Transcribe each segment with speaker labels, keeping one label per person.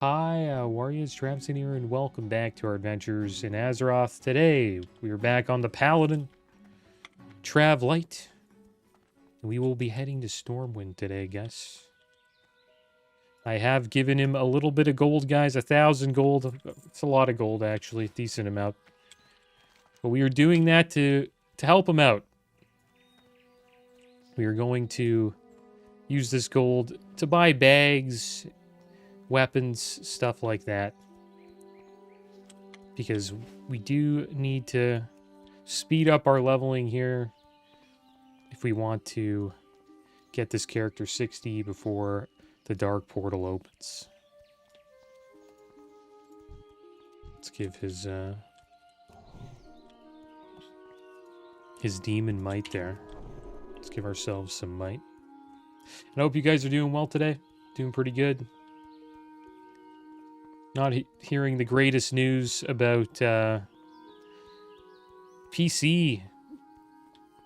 Speaker 1: Hi, Warriors, Tramson here, and welcome back to our adventures in Azeroth. Today, we are back on the Paladin, Trav Light. We will be heading to Stormwind today, guys. I have given him a little bit of gold, guys, 1,000 gold. It's a lot of gold, actually, decent amount. But we are doing that to help him out. We are going to use this gold to buy bags, weapons, stuff like that. Because we do need to speed up our leveling here if we want to get this character 60 before the Dark Portal opens. Let's give his demon might there. Let's give ourselves some might. And I hope you guys are doing well today. Doing pretty good. Not hearing the greatest news about PC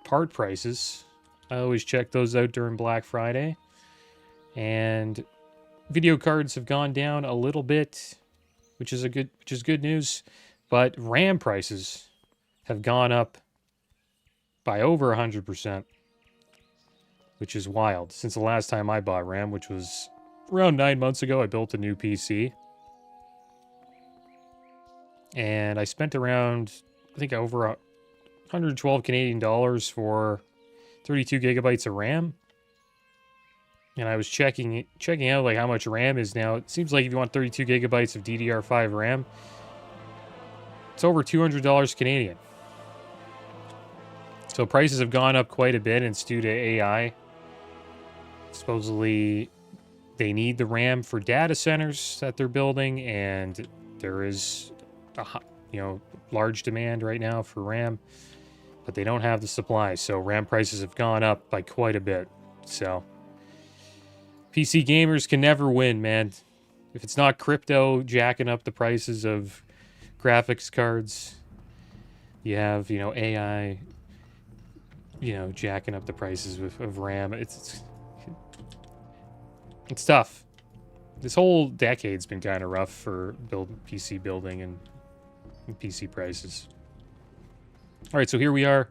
Speaker 1: part prices. I always check those out during Black Friday. And video cards have gone down a little bit, which is good news. But RAM prices have gone up by over 100%, which is wild. Since the last time I bought RAM, which was around 9 months ago, I built a new PC. And I spent around, I think, over 112 Canadian dollars for 32 gigabytes of RAM. And I was checking out like how much RAM is now. It seems like if you want 32 gigabytes of DDR5 RAM, it's over $200 Canadian. So prices have gone up quite a bit, and it's due to AI. Supposedly, they need the RAM for data centers that they're building, and there is large demand right now for RAM, but they don't have the supply, so RAM prices have gone up by quite a bit. So PC gamers can never win, man. If it's not crypto jacking up the prices of graphics cards, you have AI jacking up the prices of RAM. It's tough. This whole decade's been kind of rough for PC building and PC prices. All right, so here we are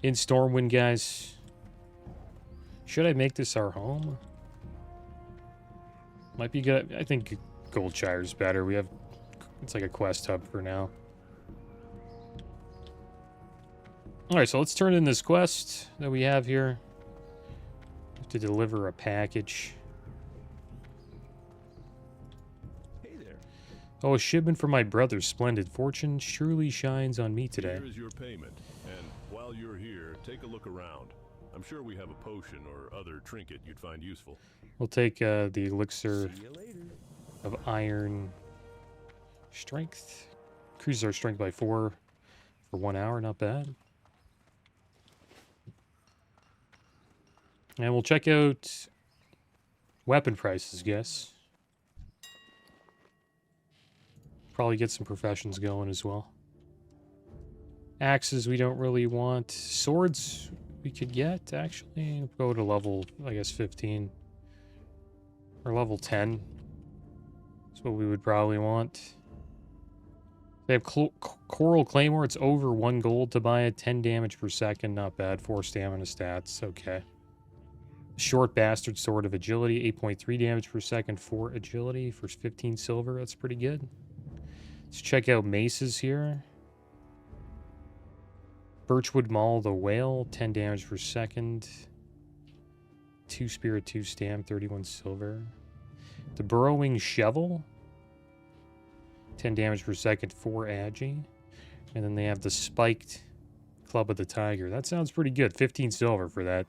Speaker 1: in Stormwind, guys. Should I make this our home? Might be good. I think Goldshire's better. It's like a quest hub for now. All right, so let's turn in this quest that we have here. We have to deliver a package. Oh, a shipment for my brother. Splendid. Fortune surely shines on me today.
Speaker 2: Here is your payment, and while you're here, take a look around. I'm sure we have a potion or other trinket you'd find useful.
Speaker 1: We'll take the elixir of iron strength. Increases our strength by 4 for 1 hour. Not bad. And we'll check out weapon prices, guess. Probably get some professions going as well. Axes we don't really want. Swords we could get, actually. Go to level, I guess, 15. Or level 10. That's what we would probably want. They have Coral Claymore. It's over 1 gold to buy it. 10 damage per second. Not bad. 4 stamina stats. Okay. Short Bastard Sword of Agility. 8.3 damage per second. 4 agility for 15 silver. That's pretty good. Let's check out maces here. Birchwood Maul the Whale, 10 damage per second. 2 Spirit, 2 Stam, 31 silver. The Burrowing Shovel, 10 damage per second, 4 agi. And then they have the Spiked Club of the Tiger. That sounds pretty good. 15 silver for that.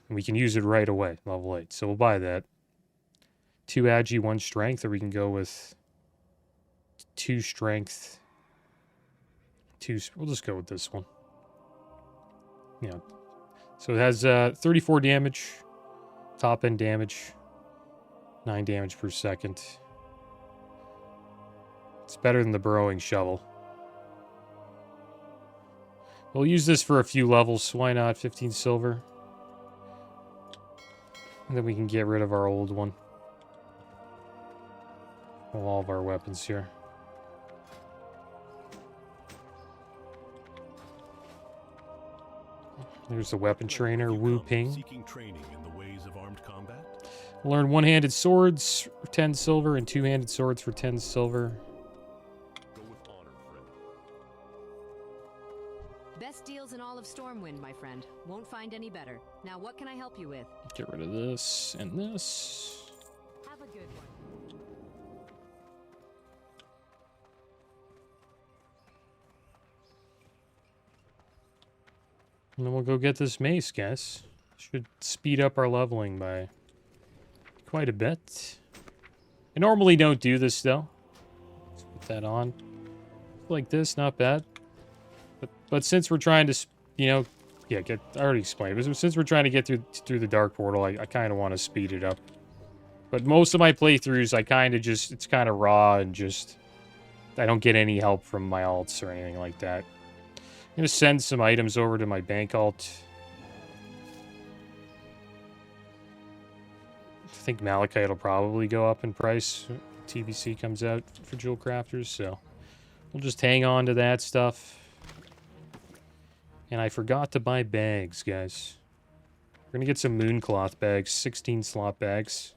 Speaker 1: And we can use it right away, level 8. So we'll buy that. 2 agi, 1 strength, or we can go with 2 strength. We'll just go with this one. Yeah. So it has 34 damage, top end damage, 9 damage per second. It's better than the Burrowing Shovel. We'll use this for a few levels. Why not? 15 silver. And then we can get rid of our old one. Well, all of our weapons here. There's the weapon trainer, Wu Ping.
Speaker 2: Seeking training in the ways of armed combat?
Speaker 1: Learn one-handed swords for 10 silver and two-handed swords for 10 silver.
Speaker 2: Go with honor, friend.
Speaker 3: Best deals in all of Stormwind, my friend. Won't find any better. Now, what can I help you with?
Speaker 1: Get rid of this and this.
Speaker 3: Have a good one.
Speaker 1: And then we'll go get this mace, guys. Should speed up our leveling by quite a bit. I normally don't do this, though. Let's put that on. Like this, not bad. But since we're trying to, you know, yeah, I already explained it. But since we're trying to get through the Dark Portal, I kind of want to speed it up. But most of my playthroughs, I kind of just, it's kind of raw and just, I don't get any help from my alts or anything like that. I'm going to send some items over to my bank alt. I think Malachite will probably go up in price. TBC comes out for Jewel Crafters, so we'll just hang on to that stuff. And I forgot to buy bags, guys. We're going to get some Mooncloth bags, 16 slot bags.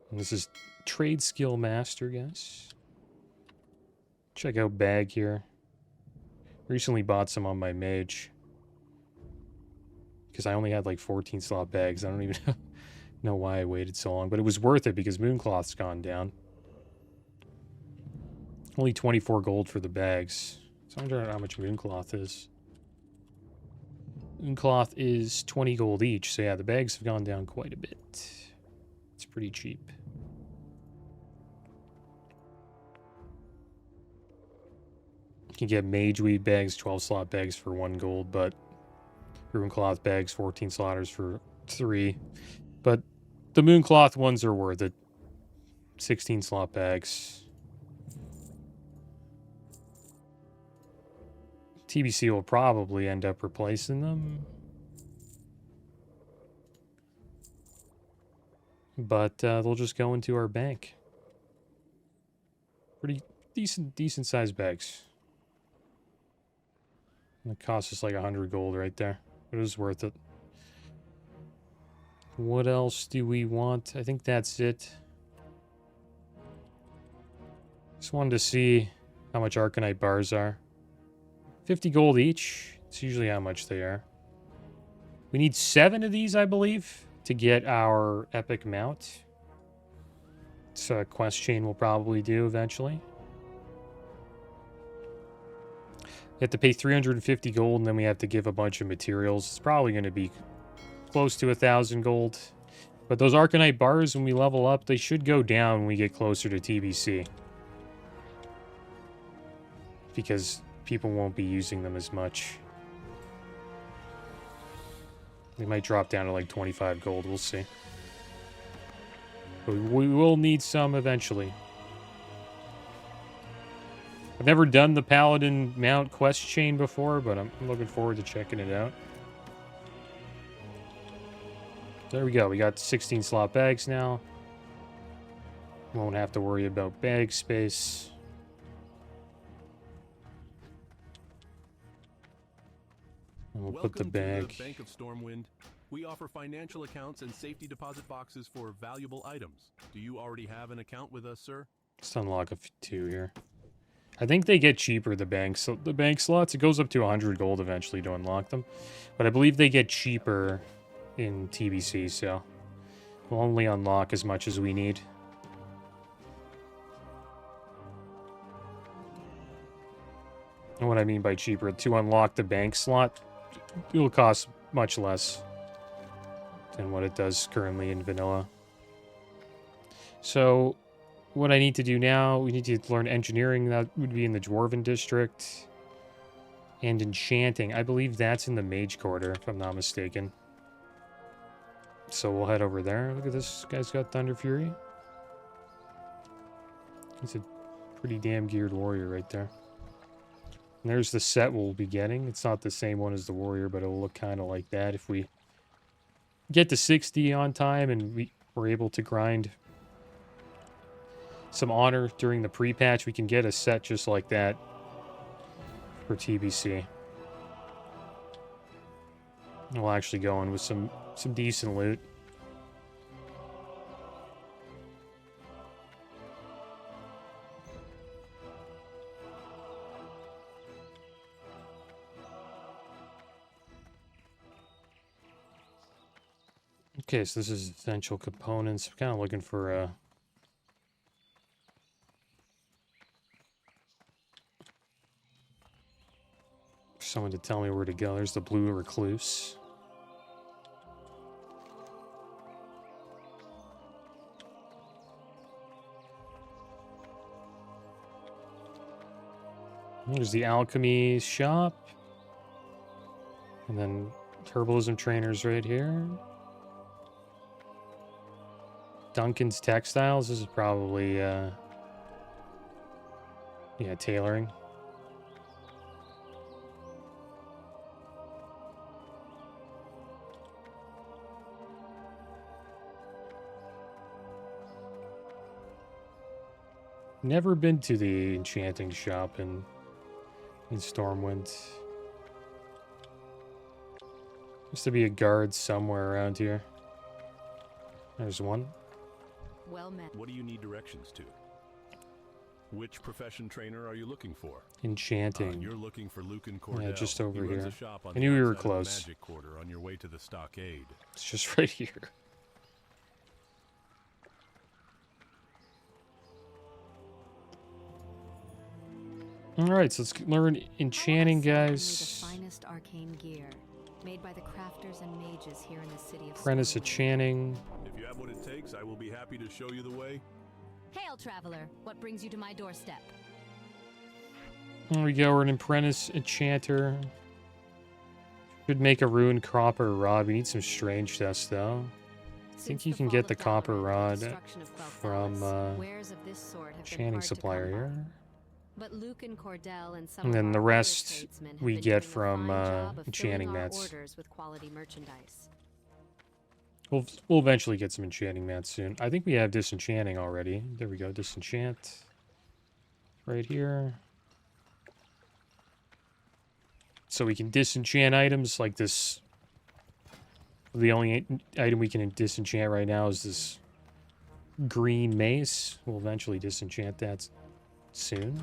Speaker 1: And this is TradeSkillMaster, guys. Check out bag here. Recently bought some on my mage. Because I only had like 14 slot bags. I don't even know why I waited so long. But it was worth it because Mooncloth's gone down. Only 24 gold for the bags. So I wonder how much Mooncloth is. Mooncloth is 20 gold each. So yeah, the bags have gone down quite a bit. It's pretty cheap. You can get Mage Weed bags, 12 slot bags for 1 gold, but Mooncloth bags, 14 slotters for 3. But the Mooncloth ones are worth it. 16 slot bags. TBC will probably end up replacing them. But they'll just go into our bank. Pretty decent sized bags. And it cost us like 100 gold right there. But it was worth it. What else do we want? I think that's it. Just wanted to see how much Arcanite bars are. 50 gold each. It's usually how much they are. We need 7 of these, I believe, to get our epic mount. It's a quest chain we'll probably do eventually. You have to pay 350 gold, and then we have to give a bunch of materials. It's probably going to be close to 1,000 gold. But those Arcanite bars, when we level up, they should go down when we get closer to TBC. Because people won't be using them as much. They might drop down to like 25 gold, we'll see. But we will need some eventually. I've never done the Paladin mount quest chain before, but I'm looking forward to checking it out. There we go. We got 16 slot bags now. Won't have to worry about bag space. And we'll put the bag.
Speaker 2: To the Bank of Stormwind. We offer financial accounts and safety deposit boxes for valuable items. Do you already have an account with us, sir?
Speaker 1: Let's unlock a few here. I think they get cheaper, the bank slots. It goes up to 100 gold eventually to unlock them. But I believe they get cheaper in TBC, so we'll only unlock as much as we need. And what I mean by cheaper, to unlock the bank slot, it'll cost much less than what it does currently in vanilla. So what I need to do now, we need to learn engineering. That would be in the Dwarven district. And enchanting. I believe that's in the Mage Quarter, if I'm not mistaken. So we'll head over there. Look at this guy's got Thunder Fury. He's a pretty damn geared warrior right there. And there's the set we'll be getting. It's not the same one as the warrior, but it'll look kind of like that if we get to 60 on time and we we're able to grind some honor during the pre-patch, we can get a set just like that for TBC. We'll actually go in with some decent loot. Okay, so this is essential components. I'm kind of looking for someone to tell me where to go. There's the blue recluse. There's the alchemy shop. And then herbalism trainers right here. Duncan's Textiles. This is probably, yeah, tailoring. Never been to the enchanting shop in Stormwind. Used to be a guard somewhere around here. There's one.
Speaker 3: Well met.
Speaker 2: What do you need directions to? Which profession trainer are you looking for?
Speaker 1: Enchanting.
Speaker 2: You're looking for Lucan Cordell.
Speaker 1: Yeah, just over
Speaker 2: He runs
Speaker 1: here.
Speaker 2: a shop on
Speaker 1: I knew
Speaker 2: the
Speaker 1: we were
Speaker 2: outside of the
Speaker 1: close.
Speaker 2: Magic Quarter on your way to the stockade.
Speaker 1: It's just right here. Alright, so let's learn enchanting, guys.
Speaker 3: The finest arcane gear, made by the crafters and mages here in the city of
Speaker 1: Apprentice of Channing.
Speaker 2: If you have what it takes, I will be happy to show you the way.
Speaker 3: Hail, traveler! What brings you to my doorstep?
Speaker 1: There we go, we're an apprentice enchanter. Should make a ruined copper rod. We need some strange dust, though. I think you can get the copper rod from Channing supplier here.
Speaker 3: But Luke and Cordell and some
Speaker 1: And then
Speaker 3: of
Speaker 1: the
Speaker 3: our
Speaker 1: rest
Speaker 3: other tradesmen have
Speaker 1: we
Speaker 3: been
Speaker 1: get
Speaker 3: doing a
Speaker 1: from
Speaker 3: fine job of
Speaker 1: enchanting
Speaker 3: filling our
Speaker 1: mats.
Speaker 3: orders with quality merchandise.
Speaker 1: We'll eventually get some enchanting mats soon. I think we have disenchanting already. There we go, disenchant. Right here. So we can disenchant items like this. The only item we can disenchant right now is this green mace. We'll eventually disenchant that soon.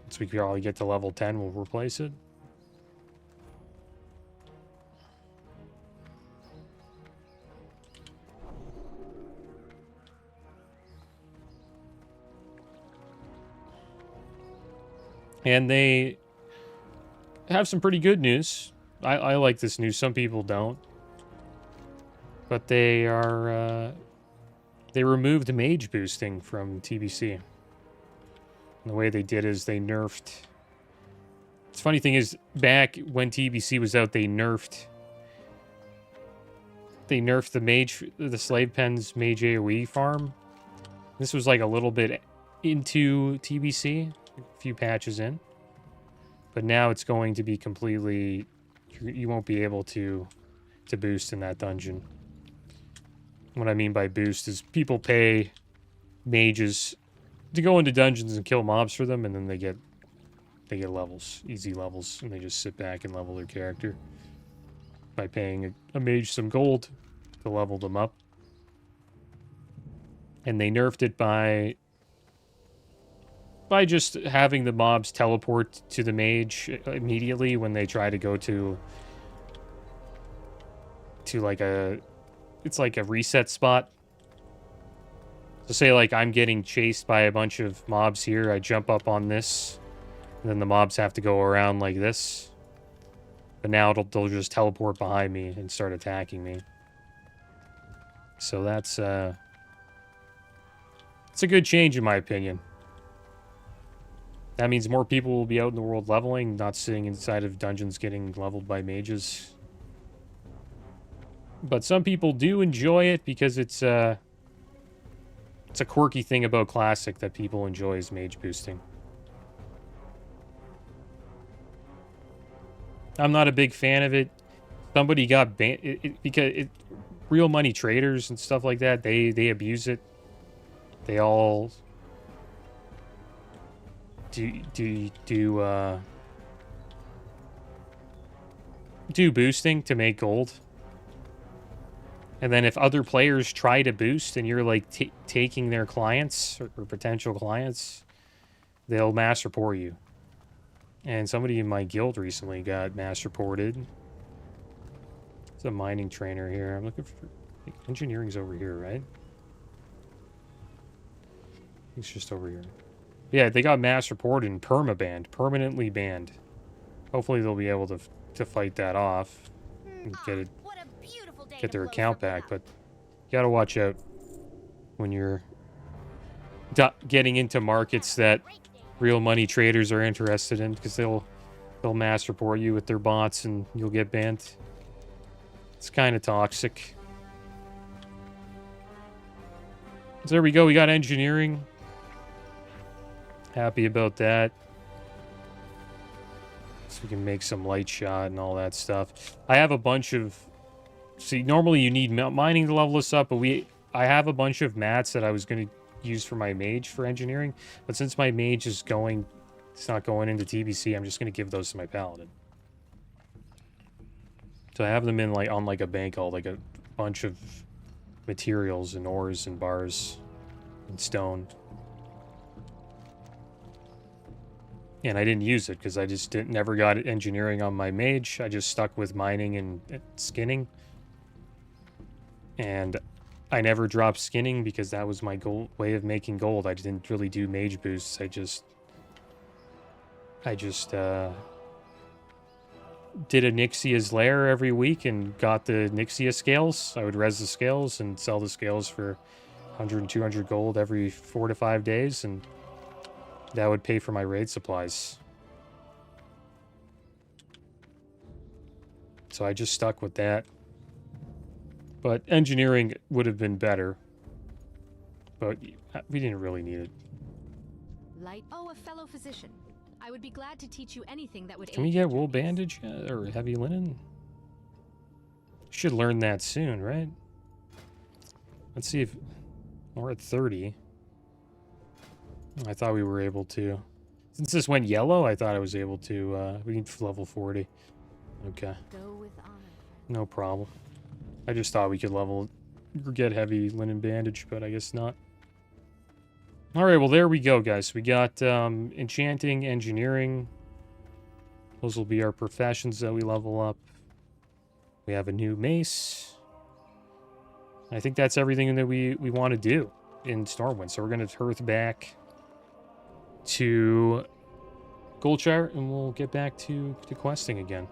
Speaker 1: Once we probably get to level 10, we'll replace it. And they have some pretty good news. I like this news. Some people don't. But they are... they removed mage boosting from TBC. And the way they did is they nerfed... The funny thing is, back when TBC was out, they nerfed the Slave Pen's mage AoE farm. This was like a little bit into TBC, a few patches in. But now it's going to be completely... You won't be able to boost in that dungeon. What I mean by boost is people pay mages to go into dungeons and kill mobs for them, and then they get levels, easy levels, and they just sit back and level their character by paying a mage some gold to level them up. And they nerfed it by just having the mobs teleport to the mage immediately when they try to go to like it's like a reset spot. So say like I'm getting chased by a bunch of mobs here, I jump up on this, and then the mobs have to go around like this. But now they'll just teleport behind me and start attacking me. So that's it's a good change in my opinion. That means more people will be out in the world leveling, not sitting inside of dungeons getting leveled by mages. But some people do enjoy it because it's a quirky thing about Classic that people enjoy is mage boosting. I'm not a big fan of it. Somebody got banned because real money traders and stuff like that, they abuse it. They all do boosting to make gold. And then if other players try to boost and you're like taking their clients or potential clients, they'll mass report you. And somebody in my guild recently got mass reported. It's a mining trainer here. I'm looking for... Engineering's over here, right? It's just over here. Yeah, they got mass reported and permabanned. Permanently banned. Hopefully they'll be able to fight that off. And get their account back. But you gotta watch out when you're getting into markets that real money traders are interested in. Because they'll mass report you with their bots and you'll get banned. It's kind of toxic. So there we go. We got engineering. Happy about that. So we can make some light shot and all that stuff. I have a bunch of... See, normally you need mining to level this up, but I have a bunch of mats that I was going to use for my mage for engineering. But since my mage is going... It's not going into TBC, I'm just going to give those to my paladin. So I have them in on a bank hall, like a bunch of materials and ores and bars and stone. And I didn't use it because I just never got engineering on my mage. I just stuck with mining and skinning. And I never dropped skinning because that was my way of making gold. I didn't really do mage boosts. I just did a Nixia's lair every week and got the Nixia scales. I would res the scales and sell the scales for 100 and 200 gold every 4 to 5 days, and that would pay for my raid supplies. So I just stuck with that. But engineering would have been better. But we didn't really need it.
Speaker 3: Oh, a fellow physician. I would be glad to teach you anything that would.
Speaker 1: Can we get wool bandage yet? Or heavy linen? Should learn that soon, right? Let's see if we're at 30. I thought we were able to. Since this went yellow, I thought I was able to. We need level 40. Okay.
Speaker 3: Go with honor.
Speaker 1: No problem. I just thought we could get heavy linen bandage, but I guess not. Alright, well, there we go, guys. We got enchanting, engineering. Those will be our professions that we level up. We have a new mace. I think that's everything that we want to do in Stormwind. So we're going to hearth back to Goldshire, and we'll get back to questing again.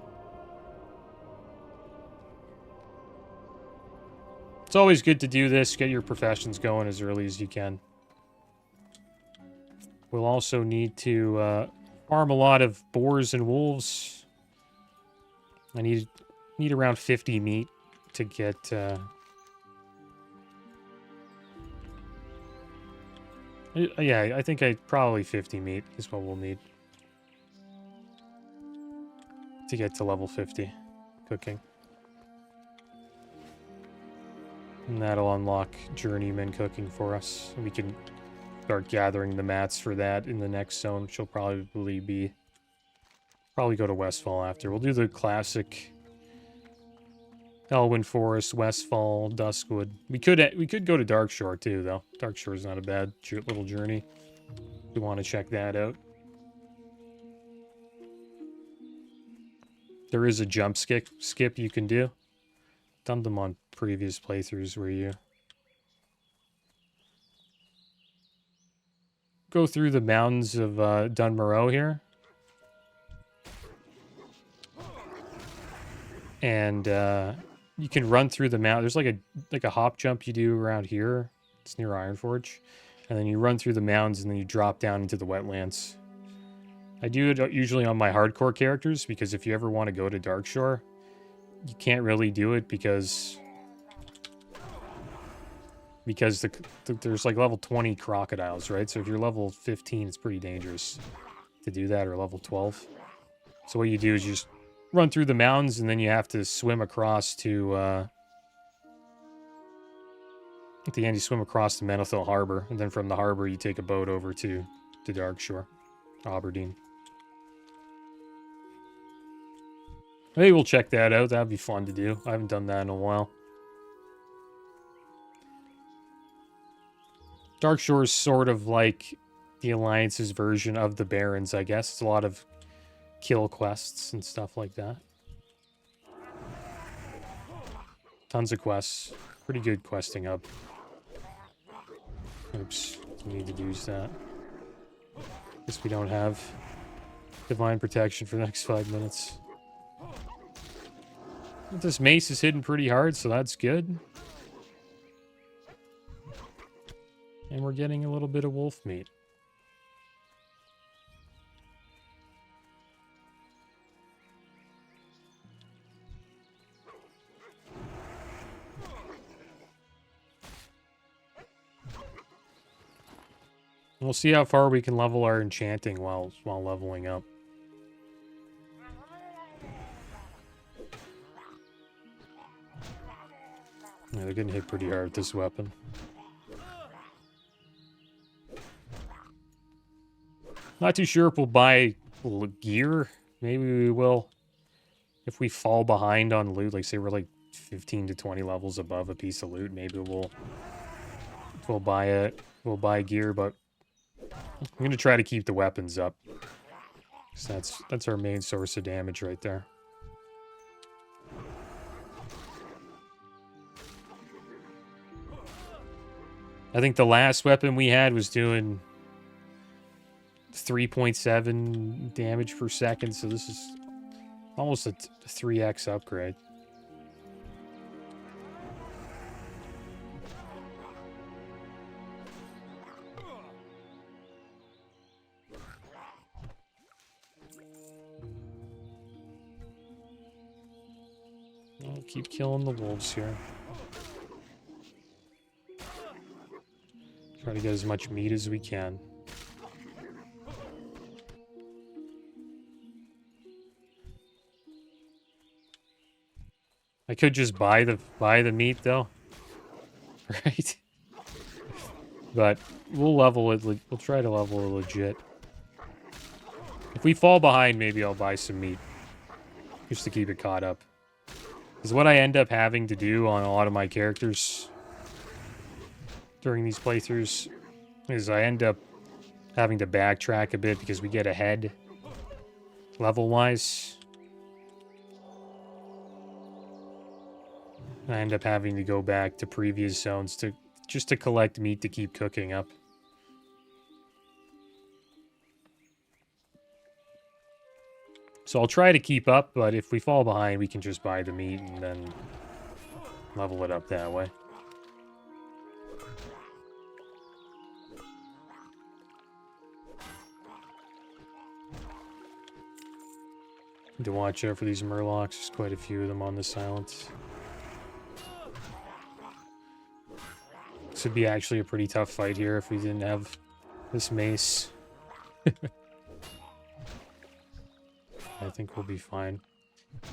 Speaker 1: It's always good to do this. Get your professions going as early as you can. We'll also need to farm a lot of boars and wolves. I need around 50 meat to get... yeah, I think probably 50 meat is what we'll need to get to level 50 cooking. And that'll unlock journeyman cooking for us. We can start gathering the mats for that in the next zone, which will probably go to Westfall after. We'll do the classic Elwyn Forest, Westfall, Duskwood. We could go to Darkshore too, though. Darkshore is not a bad little journey. We want to check that out. There is a jump skip you can do. Done them on previous playthroughs where you go through the mountains of Dunmoreau here. And you can run through the mountain. There's like a hop jump you do around here. It's near Ironforge. And then you run through the mountains and then you drop down into the wetlands. I do it usually on my hardcore characters because if you ever want to go to Darkshore, you can't really do it because there's like level 20 crocodiles, right? So if you're level 15, it's pretty dangerous to do that, or level 12. So what you do is you just run through the mountains and then you have to swim across to At the end, you swim across the Menethil Harbor, and then from the harbor, you take a boat over to Darkshore, Aberdeen. Maybe we'll check that out. That'd be fun to do. I haven't done that in a while. Darkshore is sort of like the Alliance's version of the Barrens, I guess. It's a lot of kill quests and stuff like that. Tons of quests. Pretty good questing up. Oops, we need to use that. Guess we don't have divine protection for the next 5 minutes. But this mace is hitting pretty hard, so that's good. And we're getting a little bit of wolf meat. We'll see how far we can level our enchanting while leveling up. Yeah, they're getting hit pretty hard with this weapon. Not too sure if we'll buy gear. Maybe we will. If we fall behind on loot, like say we're like 15 to 20 levels above a piece of loot, maybe we'll buy it. We'll buy gear, but I'm gonna try to keep the weapons up. 'Cause that's our main source of damage right there. I think the last weapon we had was doing 3.7 damage per second, so this is almost a 3x upgrade. I'll keep killing the wolves here. Try to get as much meat as we can. I could just buy the meat though, right? But we'll level it. We'll try to level it legit. If we fall behind, maybe I'll buy some meat just to keep it caught up. Because what I end up having to do on a lot of my characters during these playthroughs is I end up having to backtrack a bit because we get ahead level-wise. I end up having to go back to previous zones just to collect meat to keep cooking up. So I'll try to keep up, but if we fall behind, we can just buy the meat and then level it up that way. Need to watch out for these murlocs. There's quite a few of them on this island. This would be actually a pretty tough fight here if we didn't have this mace. I think we'll be fine.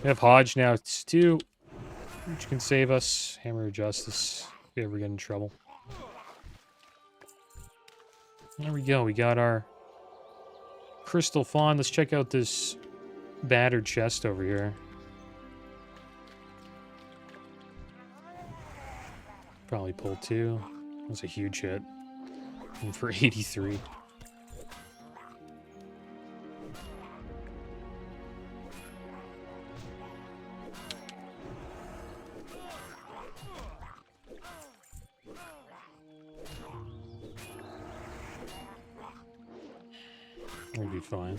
Speaker 1: We have Hodge now too, which can save us. Hammer of Justice if we ever get in trouble. There we go. We got our Crystal Fawn. Let's check out this battered chest over here. Probably pull 2. That was a huge hit. And for 83. We'll be fine.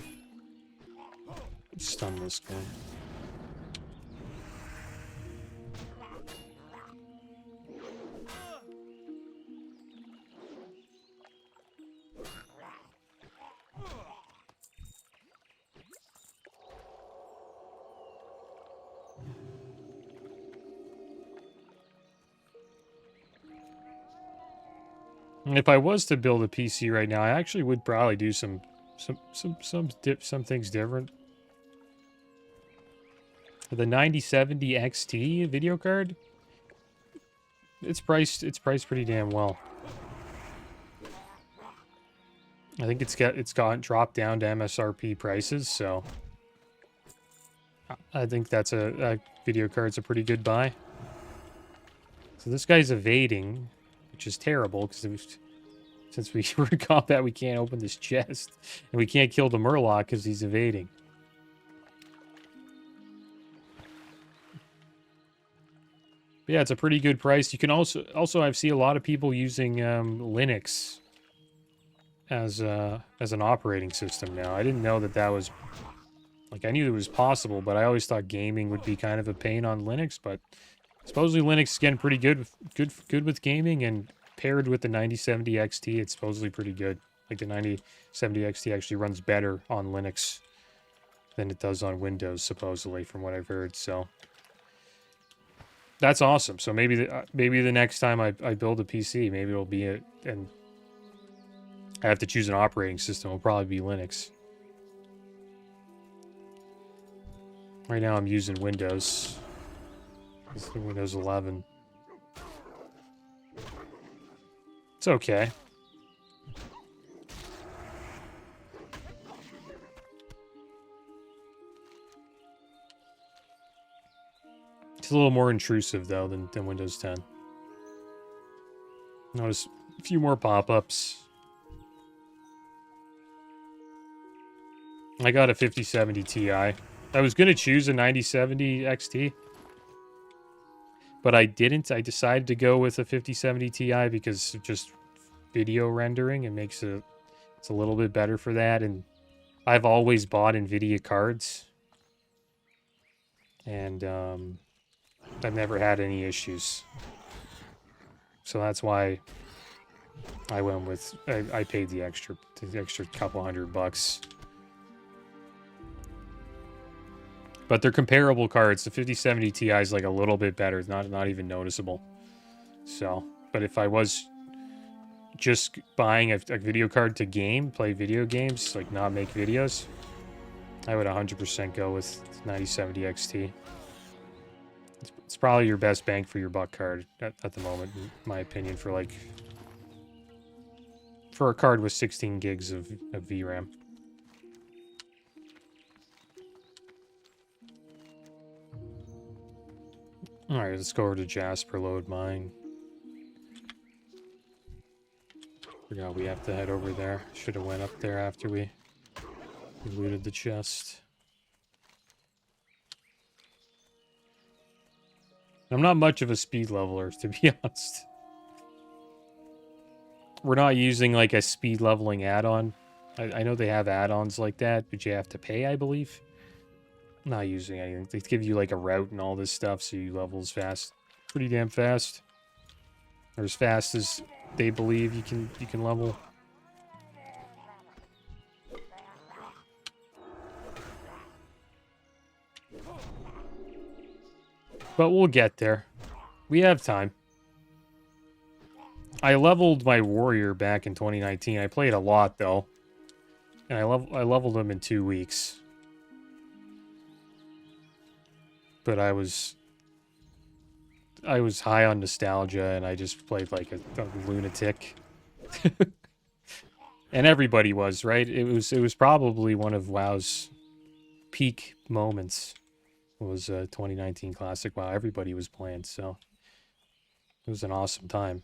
Speaker 1: Stun this guy. If I was to build a PC right now, I actually would probably do some things different. The 9070 XT video card, It's priced pretty damn well. I think it's got dropped down to MSRP prices, so I think that's a video card's a pretty good buy. So this guy's evading, which is terrible because since we were in combat, we can't open this chest, and we can't kill the Murloc because he's evading. But yeah, it's a pretty good price. You can also I've seen a lot of people using Linux as an operating system now. I didn't know that was like, I knew it was possible, but I always thought gaming would be kind of a pain on Linux. But supposedly Linux is getting pretty good with gaming, and paired with the 9070 XT, it's supposedly pretty good. Like the 9070 XT actually runs better on Linux than it does on Windows, supposedly, from what I've heard. So that's awesome. So maybe the next time I build a PC, maybe it'll be and I have to choose an operating system. It'll probably be Linux. Right now I'm using Windows. It's Windows 11. It's okay. It's a little more intrusive, though, than Windows 10. Notice a few more pop-ups. I got a 5070 Ti. I was going to choose a 9070 XT, but I didn't. I decided to go with a 5070 Ti because of just video rendering. It's a little bit better for that, and I've always bought NVIDIA cards, and I've never had any issues. So that's why I went with, I paid the extra couple $100. But they're comparable cards. The 5070 Ti is like a little bit better. It's not even noticeable. So, but if I was just buying a video card to play video games, like not make videos, I would 100% go with 9070 XT. It's probably your best bang for your buck card at the moment, in my opinion, for a card with 16 gigs of VRAM. Alright, let's go over to Jasper, load mine. Forgot we have to head over there. Should have went up there after we looted the chest. I'm not much of a speed leveler, to be honest. We're not using like a speed leveling add-on. I know they have add-ons like that, but you have to pay, I believe. I'm not using anything. They give you like a route and all this stuff, so you level as fast. Pretty damn fast. Or as fast as they believe you can level. But we'll get there. We have time. I leveled my warrior back in 2019. I played a lot, though. And I leveled him in 2 weeks. But I was high on nostalgia, and I just played like a lunatic. And everybody was, right? It was probably one of WoW's peak moments. It was a 2019 Classic. Wow, everybody was playing, so it was an awesome time.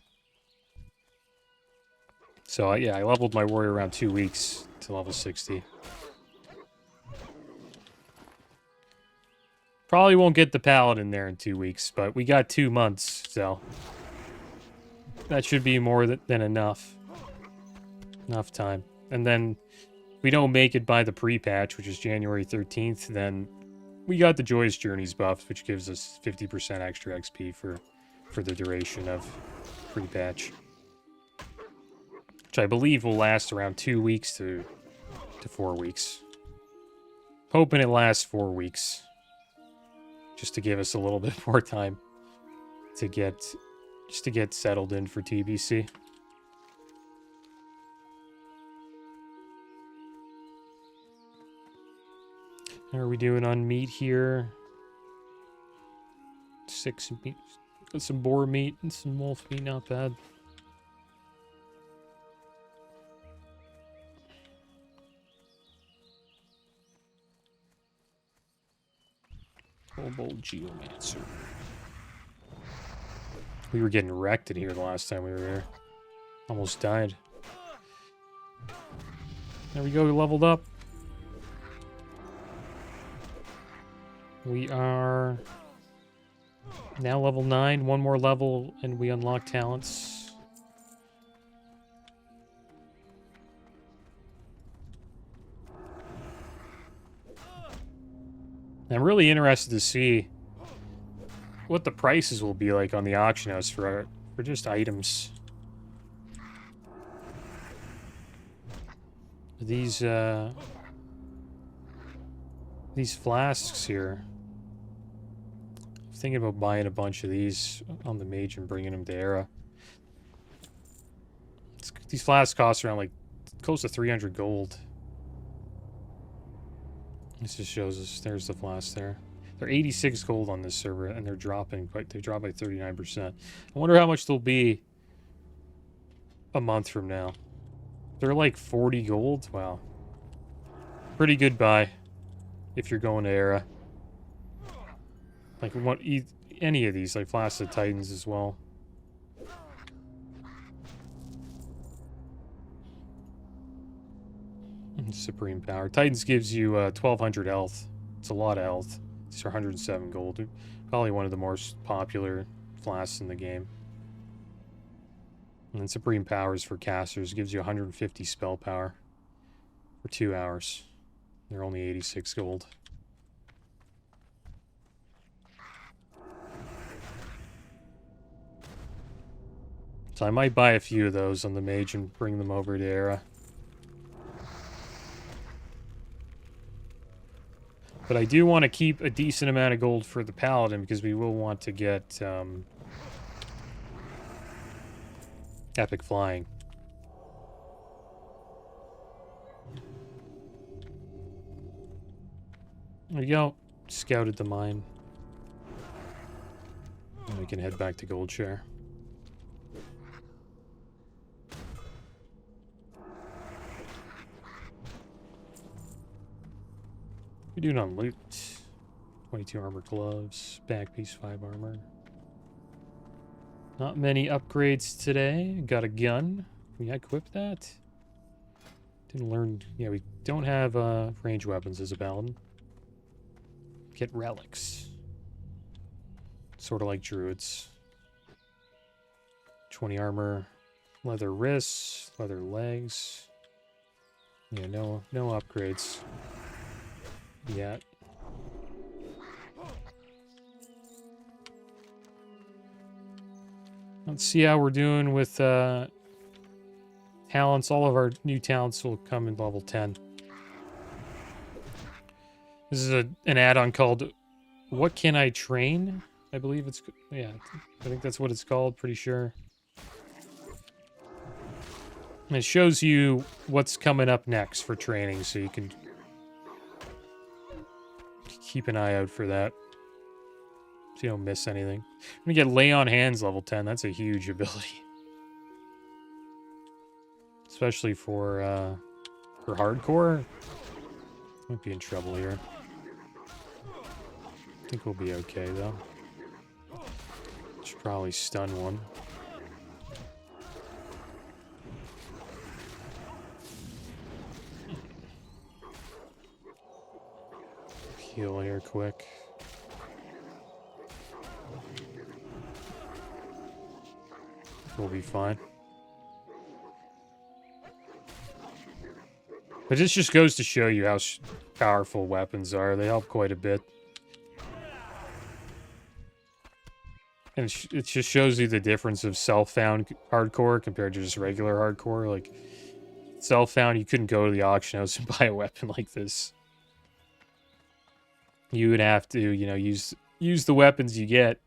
Speaker 1: So, yeah, I leveled my warrior around 2 weeks to level 60. Probably won't get the Paladin there in 2 weeks, but we got 2 months, so that should be more than enough. Enough time. And then if we don't make it by the pre-patch, which is January 13th, then we got the Joyous Journeys buff, which gives us 50% extra XP for the duration of pre-patch. Which I believe will last around 2 weeks to 4 weeks. Hoping it lasts 4 weeks. Just to give us a little bit more time to get settled in for TBC. How are we doing on meat here? 6 meat. Got some boar meat and some wolf meat, not bad. Kobold Geomancer. We were getting wrecked in here the last time we were here. Almost died. There we go, we leveled up. We are now level 9. One more level and we unlock talents. I'm really interested to see what the prices will be like on the auction house for just items. These flasks here. I'm thinking about buying a bunch of these on the mage and bringing them to Era. These flasks cost around like close to 300 gold. This just shows us, there's the flask there. They're 86 gold on this server, and they're dropping they dropped by 39%. I wonder how much they'll be a month from now. They're like 40 gold? Wow. Pretty good buy if you're going to Era. Like, any of these, like Flask of Titans as well. Supreme Power. Titans gives you 1200 health. It's a lot of health. These are 107 gold. Probably one of the most popular flasks in the game. And then Supreme Powers for casters gives you 150 spell power for 2 hours. They're only 86 gold. So I might buy a few of those on the mage and bring them over to Era. But I do want to keep a decent amount of gold for the Paladin because we will want to get epic flying. There we go. Scouted the mine. And we can head back to Goldshare. We're doing on loot. 22 armor gloves, back piece 5 armor. Not many upgrades today. Got a gun. Can we equip that? Didn't learn. Yeah, we don't have range weapons as a paladin. Get relics. Sort of like druids. 20 armor, leather wrists, leather legs. Yeah, no upgrades yet. Let's see how we're doing with talents. All of our new talents will come in level 10. This is an add-on called What Can I Train? I believe it's... Yeah, I think that's what it's called. Pretty sure. And it shows you what's coming up next for training, so you can keep an eye out for that, so you don't miss anything. We get Lay on Hands level 10. That's a huge ability, especially for hardcore. Might be in trouble here. I think we'll be okay though. Should probably stun one. Heal here quick. We'll be fine. But this just goes to show you how powerful weapons are. They help quite a bit. And it just shows you the difference of self-found hardcore compared to just regular hardcore. Like, self-found, you couldn't go to the auction house and buy a weapon like this. You would have to, you know, use the weapons you get.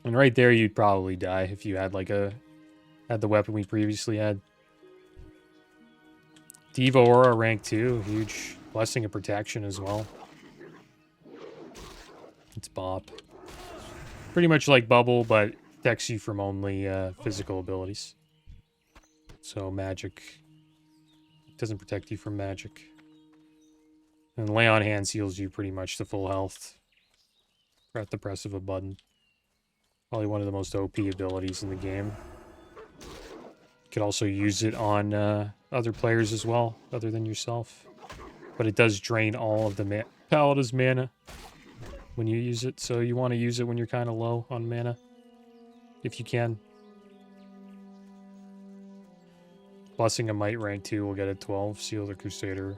Speaker 1: And right there, you'd probably die if you had the weapon we previously had. Diva Aura rank 2, huge blessing of protection as well. It's bop. Pretty much like Bubble, but protects you from only physical abilities. So magic doesn't protect you from magic. And Lay on Hands heals you pretty much to full health at the press of a button. Probably one of the most OP abilities in the game. You could also use it on other players as well, other than yourself. But it does drain all of the Paladin's mana when you use it. So you want to use it when you're kind of low on mana, if you can. Blessing a Might rank 2 will get a 12. Seal the Crusader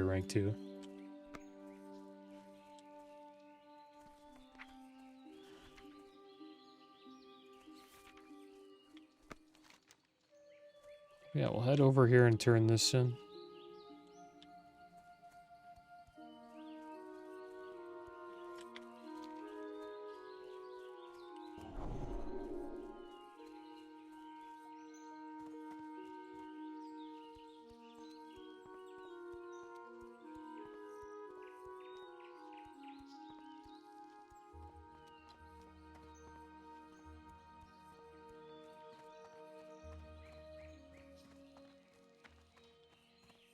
Speaker 1: rank 2. Yeah, we'll head over here and turn this in.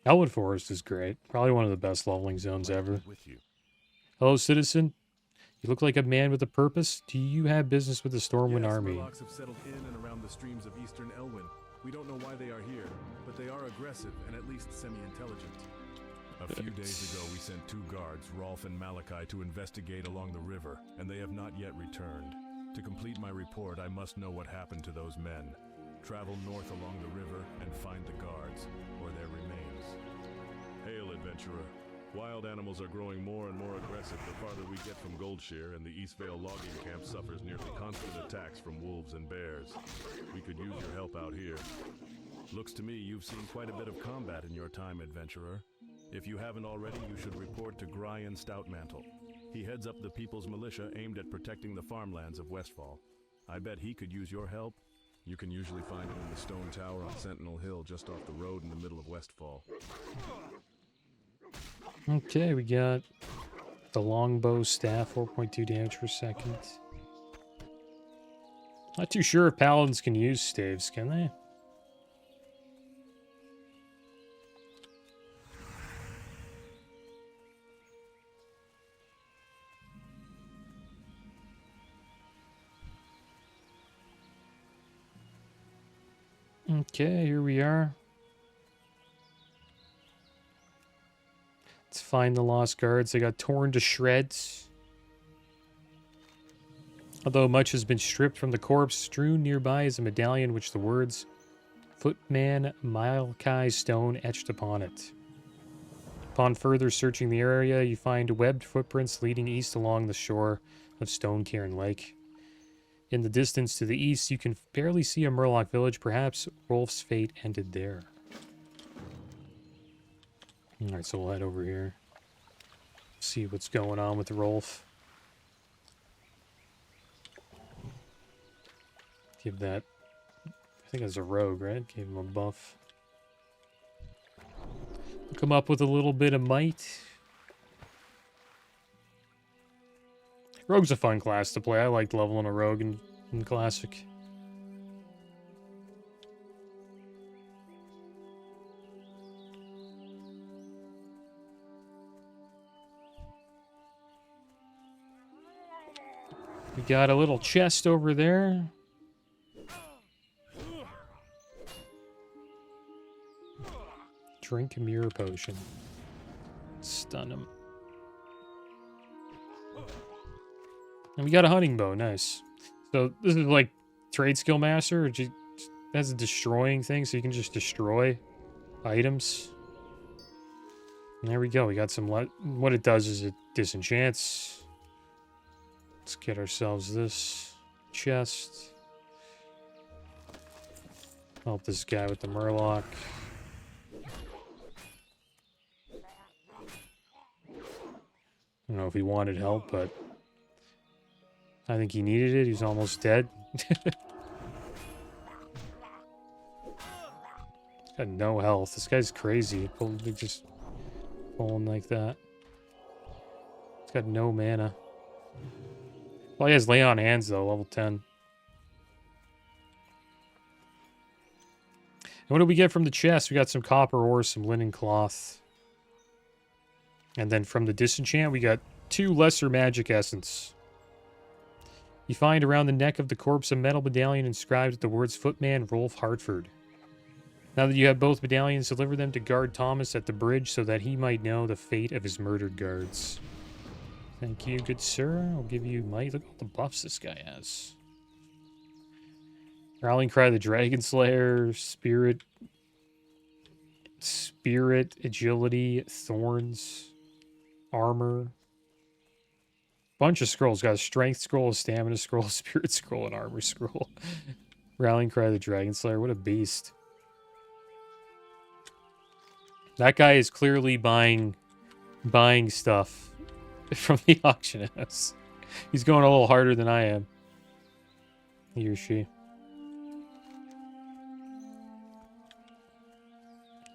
Speaker 1: Elwood Forest is great. Probably one of the best leveling zones ever.
Speaker 2: With you.
Speaker 1: Hello, citizen. You look like a man with a purpose. Do you have business with the Stormwind Army?
Speaker 2: Murlocs have settled in and around the streams of eastern Elwyn. We don't know why they are here, but they are aggressive and at least semi-intelligent. A few days ago, we sent 2 guards, Rolf and Malachi, to investigate along the river, and they have not yet returned. To complete my report, I must know what happened to those men. Travel north along the river and find the guards, or their remains. Hail, adventurer. Wild animals are growing more and more aggressive the farther we get from Goldshear, and the Eastvale logging camp suffers nearly constant attacks from wolves and bears. We could use your help out here. Looks to me you've seen quite a bit of combat in your time, adventurer. If you haven't already, you should report to Gryan Stoutmantle. He heads up the People's Militia aimed at protecting the farmlands of Westfall. I bet he could use your help. You can usually find him in the stone tower on Sentinel Hill just off the road in the middle of Westfall.
Speaker 1: Okay, we got the longbow staff, 4.2 damage per second. Not too sure if paladins can use staves, can they? Okay, here we are. Let's find the lost guards. They got torn to shreds. Although much has been stripped from the corpse, strewn nearby is a medallion which the words Footman Malachi Stone etched upon it. Upon further searching the area, you find webbed footprints leading east along the shore of Stonecairn Lake. In the distance to the east, you can barely see a Murloc village. Perhaps Rolf's fate ended there. Alright, so we'll head over here. See what's going on with Rolf. Give that... I think that's a rogue, right? Gave him a buff. Come up with a little bit of might. Rogue's a fun class to play. I liked leveling a rogue in Classic. We got a little chest over there. Drink a mirror potion. Stun him. And we got a hunting bow, nice. So this is like TradeSkillMaster, it just has a destroying thing, so you can just destroy items. And there we go, we got some, what it does is it disenchants. Let's get ourselves this chest. Help this guy with the Murloc. I don't know if he wanted help, but I think he needed it. He's almost dead. Got no health. This guy's crazy. Just pulling like that. He's got no mana. Well, he has lay on hands though, level 10. And what do we get from the chest? We got some copper ore, some linen cloth. And then from the disenchant, we got 2 lesser magic essence. You find around the neck of the corpse a metal medallion inscribed with the words Footman Rolf Hartford. Now that you have both medallions, deliver them to guard Thomas at the bridge so that he might know the fate of his murdered guards. Thank you, good sir. I'll give you might. Look at all the buffs this guy has. Rallying Cry of the Dragon Slayer, Spirit, Agility, Thorns, Armor. Bunch of scrolls. Got a Strength Scroll, a Stamina Scroll, a Spirit Scroll, and Armor Scroll. Rallying Cry of the Dragon Slayer. What a beast. That guy is clearly buying stuff from the auction house. He's going a little harder than I am. He or she.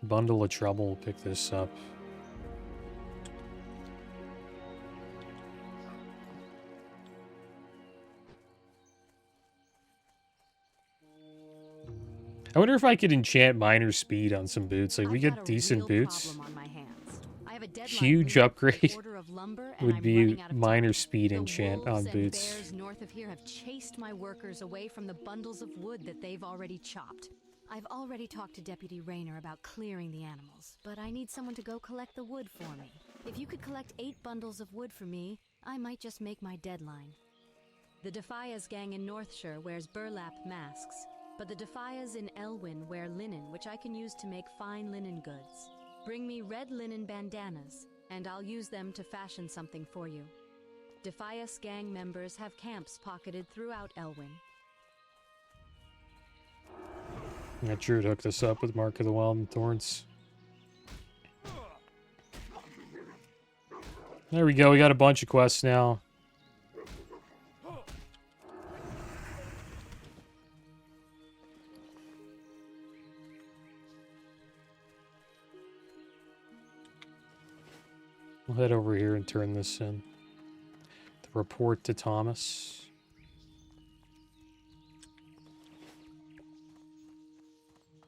Speaker 1: Bundle of Trouble. We'll pick this up. I wonder if I could enchant minor speed on some boots. Like, we get decent boots. Huge upgrade would be minor speed enchant on boots.
Speaker 3: The bears north of here have chased my workers away from the bundles of wood that they've already chopped. I've already talked to Deputy Rayner about clearing the animals, but I need someone to go collect the wood for me. If you could collect 8 bundles of wood for me, I might just make my deadline. The Defias gang in Northshire wears burlap masks, but the Defias in Elwyn wear linen, which I can use to make fine linen goods. Bring me red linen bandanas, and I'll use them to fashion something for you. Defias gang members have camps pocketed throughout Elwyn.
Speaker 1: Got Drew to hook this up with Mark of the Wild and Thorns. There we go. We got a bunch of quests now. We'll head over here and turn this in. The report to Thomas.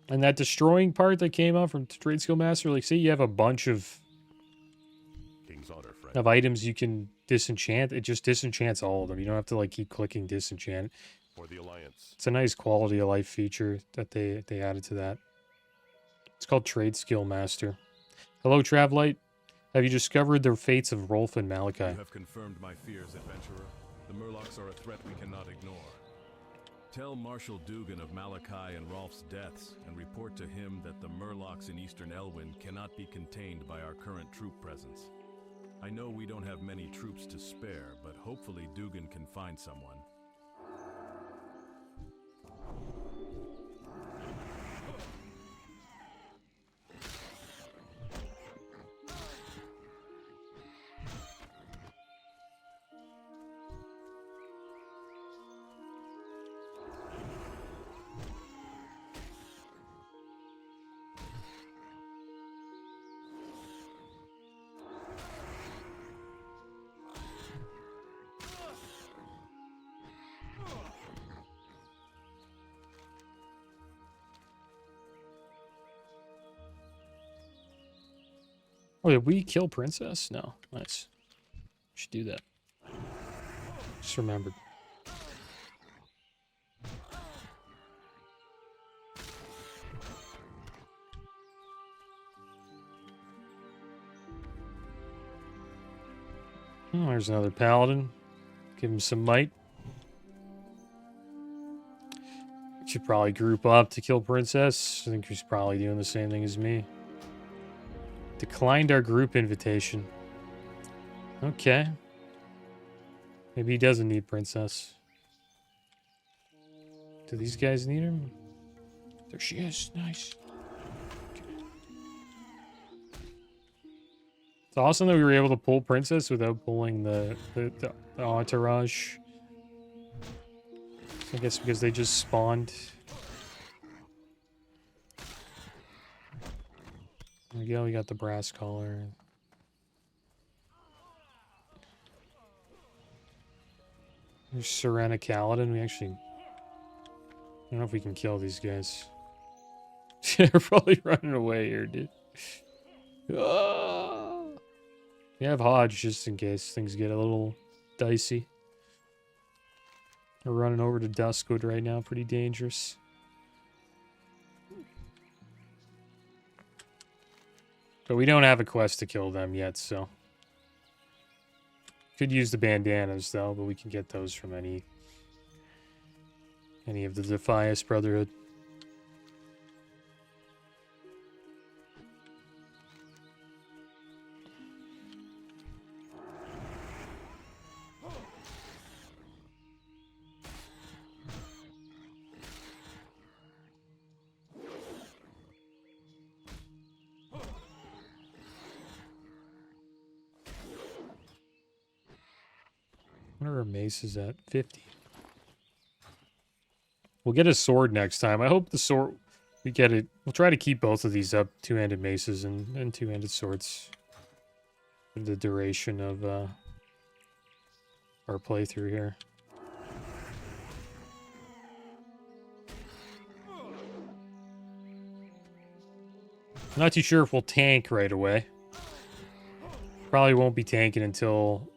Speaker 1: And that destroying part that came out from TradeSkillMaster, like, say you have a bunch of items you can disenchant, it just disenchants all of them. You don't have to, like, keep clicking disenchant.
Speaker 2: For the Alliance.
Speaker 1: It's a nice quality of life feature that they added to that. It's called TradeSkillMaster. Hello, Travlite. Have you discovered the fates of Rolf and Malachi?
Speaker 2: You have confirmed my fears, adventurer. The Murlocs are a threat we cannot ignore. Tell Marshal Dugan of Malachi and Rolf's deaths, and report to him that the Murlocs in Eastern Elwyn cannot be contained by our current troop presence. I know we don't have many troops to spare, but hopefully Dugan can find someone.
Speaker 1: Oh, did we kill Princess? No. Nice. Should do that. Just remembered. Oh, there's another Paladin. Give him some might. Should probably group up to kill Princess. I think he's probably doing the same thing as me. Declined our group invitation. Okay. Maybe he doesn't need Princess. Do these guys need him? There she is. Nice. Okay. It's awesome that we were able to pull Princess without pulling the entourage. I guess because they just spawned. There we go, we got the brass collar. There's Serena Paladin. We actually... I don't know if we can kill these guys. They're probably running away here, dude. Ah! We have Hodge just in case things get a little dicey. We're running over to Duskwood right now. Pretty dangerous. But we don't have a quest to kill them yet, so... Could use the bandanas, though, but we can get those from any of the Defias Brotherhood. What are our maces at? 50. We'll get a sword next time. I hope the sword... We get it... We'll try to keep both of these up. Two-handed maces and two-handed swords. For the duration of our playthrough here. I'm not too sure if we'll tank right away. Probably won't be tanking until...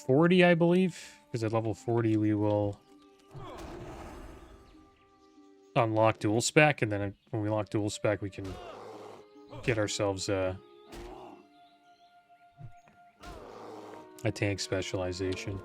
Speaker 1: 40, I believe, because at level 40 we will unlock dual spec, and then when we lock dual spec we can get ourselves a tank specialization.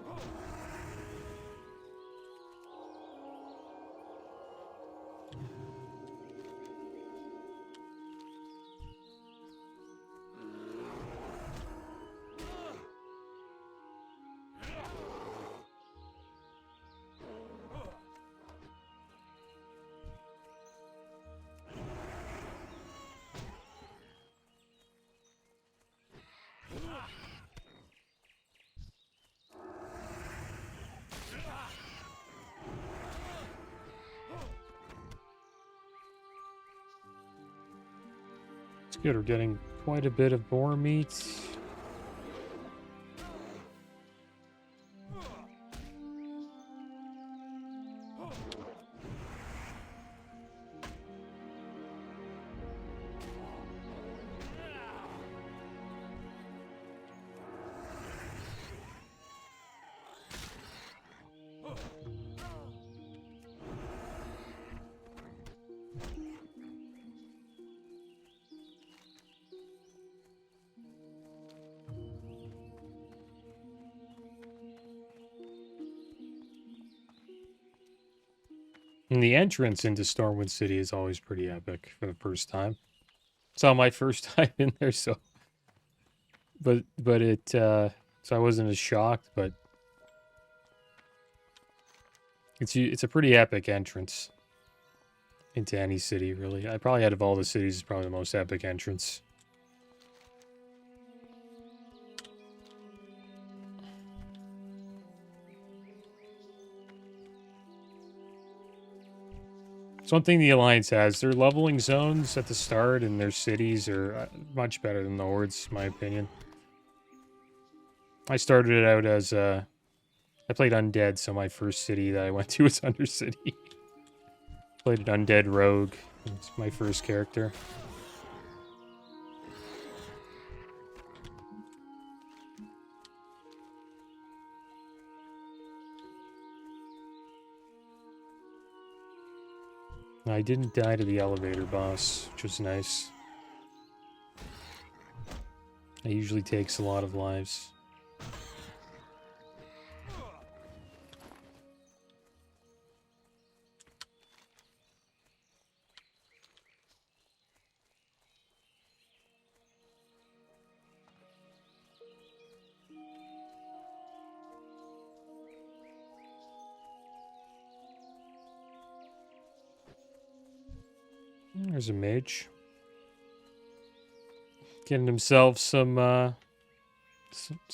Speaker 1: Good, we're getting quite a bit of boar meat. And the entrance into Stormwind City is always pretty epic for the first time. It's not my first time in there, so... But it, so I wasn't as shocked, but... It's a pretty epic entrance into any city, really. I probably, out of all the cities, it's probably the most epic entrance. Something the Alliance has, their leveling zones at the start and their cities are much better than the Horde's, in my opinion. I started it out as, I played Undead, so my first city that I went to was Undercity. Played an Undead Rogue, it's my first character. I didn't die to the elevator boss, which was nice. It usually takes a lot of lives. There's a mage. Getting himself some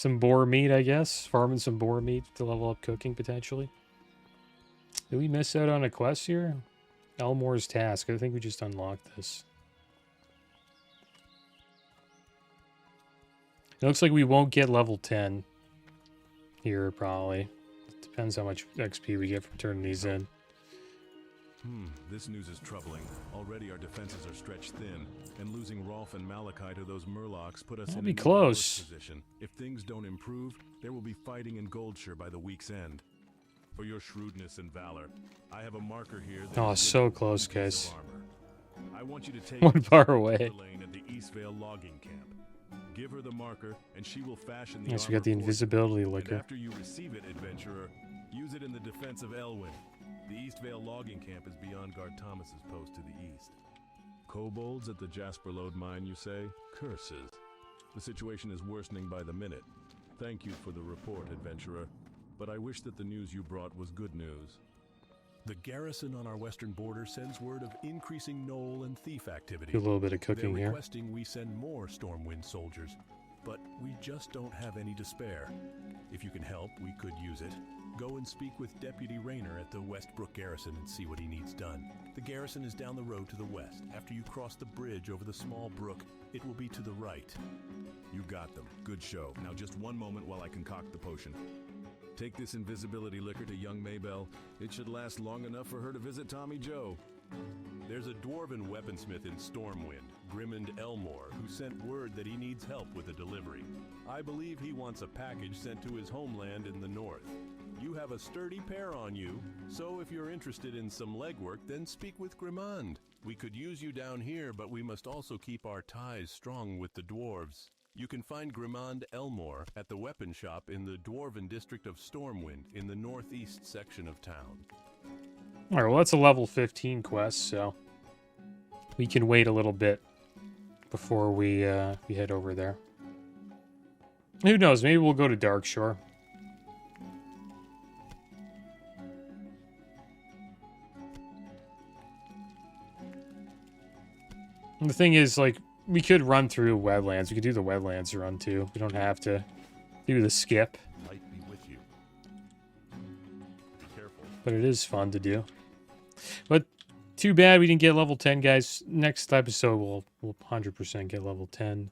Speaker 1: boar meat, I guess. Farming some boar meat to level up cooking, potentially. Did we miss out on a quest here? Elmore's Task. I think we just unlocked this. It looks like we won't get level 10 here, probably. Depends how much XP we get from turning these in.
Speaker 2: This news is troubling. Already our defenses are stretched thin, and losing Rolf and Malachi to those Murlocs put us
Speaker 1: That'll
Speaker 2: in
Speaker 1: be
Speaker 2: an
Speaker 1: close.
Speaker 2: worse position. If things don't improve, there will be fighting in Goldshire by the week's end. For your shrewdness and valor, I have a marker here. That
Speaker 1: Oh,
Speaker 2: is
Speaker 1: so
Speaker 2: good
Speaker 1: close,
Speaker 2: piece
Speaker 1: guys.
Speaker 2: of armor. I want you to take
Speaker 1: One
Speaker 2: it to
Speaker 1: bar
Speaker 2: the
Speaker 1: away.
Speaker 2: lane at the Eastvale logging camp. Give her the marker, and she will fashion the
Speaker 1: Yes, we
Speaker 2: armor
Speaker 1: got the
Speaker 2: for you.
Speaker 1: invisibility
Speaker 2: And
Speaker 1: liquor.
Speaker 2: after you receive it, adventurer, use it in the defense of Elwyn. The Eastvale logging camp is beyond Guard Thomas's post to the east. Kobolds at the Jasper Lode mine, you say? Curses. The situation is worsening by the minute. Thank you for the report, adventurer, but I wish that the news you brought was good news. The garrison on our western border sends word of increasing gnoll and thief activity.
Speaker 1: Do a little bit of
Speaker 2: They're
Speaker 1: cooking here.
Speaker 2: requesting we send more Stormwind soldiers, but we just don't have any to spare. If you can help, we could use it. Go and speak with Deputy Rayner at the Westbrook Garrison and see what he needs done. The garrison is down the road to the west. After you cross the bridge over the small brook, it will be to the right. You got them. Good show. Now just one moment while I concoct the potion. Take this invisibility liquor to young Maybelle. It should last long enough for her to visit Tommy Joe. There's a dwarven weaponsmith in Stormwind, Grimmond Elmore, who sent word that he needs help with a delivery. I believe he wants a package sent to his homeland in the north. You have a sturdy pair on you, so if you're interested in some legwork, then speak with Grimmond. We could use you down here, but we must also keep our ties strong with the dwarves. You can find Grimmond Elmore at the weapon shop in the Dwarven district of Stormwind in the northeast section of town.
Speaker 1: Alright, well that's a level 15 quest, so we can wait a little bit before we head over there. Who knows, maybe we'll go to Darkshore. And the thing is, like, we could run through wetlands. We could do the wetlands run too. We don't have to do the skip.
Speaker 2: Might be with you. Be careful.
Speaker 1: But it is fun to do. But too bad we didn't get level 10, guys. Next episode, we'll 100% get level 10.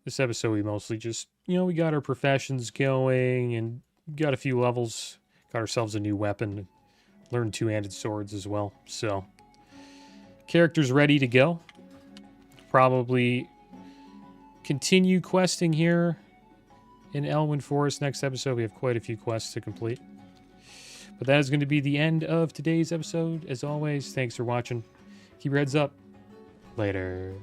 Speaker 1: This episode, we mostly just, we got our professions going and got a few levels. Got ourselves a new weapon. Learned two-handed swords as well. So, character's ready to go. Probably continue questing here in Elwyn Forest next episode. We have quite a few quests to complete. But that is going to be the end of today's episode. As always, thanks for watching. Keep your heads up. Later.